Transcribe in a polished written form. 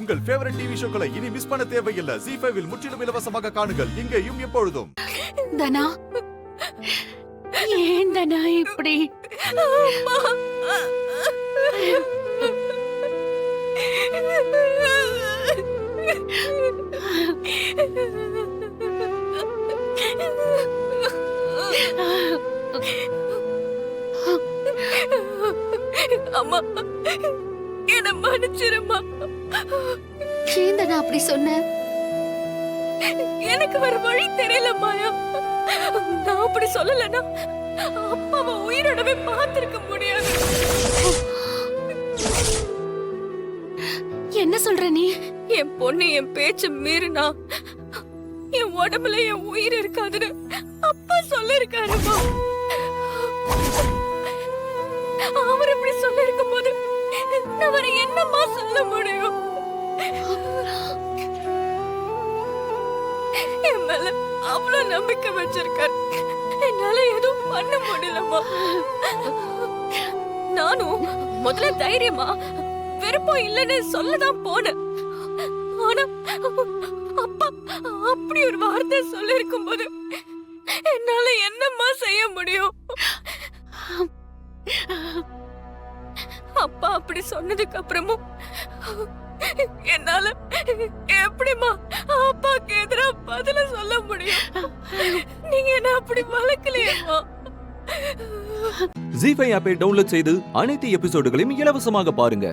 உங்கள் favourite TV ஷோக்களை இனி miss பண்ண தேவையில்லை. ZEE5 இல் முற்றிலும் இலவசமாக காணுங்கள், இங்கேயும் எப்பொழுதும். தனா, ஏன் தனா இப்படி? அம்மா, என்ன மன்னிச்சிருமா. ஏன் தனா அப்படி சொன்ன? எனக்கு வேற வழி தெரியல மாயா. நான் அப்படி சொல்லலன்னா அப்பாவை உயிரோடவே பார்த்திருக்க முடியாது. என்ன சொல்ற நீ? என் பொண்ணு என் பேச்சு மீறினா என் உடம்புல என் உயிர் இருக்காதுன்னு அப்பா சொல்லிருக்காருமா. அவர் இப்படி சொல்லிருக்கும் போது நான் வேற என்னமா சொல்ல முடியும்? என் மேல அவ்வளவு நம்பிக்கை வச்சிருக்காரு, என்னால எதுவும் பண்ண முடியலம்மா. நானும் முதல்ல தைரியமா விருப்பம் இல்லைன்னு சொல்லதான் போனேன். ஆனா அப்பா அப்படி ஒரு வார்த்தை சொல்லி இருக்கும் போது என்னால என்னம்மா செய்ய முடியும்? அப்பா அப்படி சொன்னதுக்கு அப்புறமும் என்னால எப்படிமா அப்பாக்கு எதிரா பதில சொல்ல முடியும்? நீங்க என்ன அப்படி வளர்க்கலையேம்மா. ZEE5 ஆப்பை டவுன்லோட் செய்து அனைத்து எபிசோடுகளையும் இலவசமாக பாருங்க.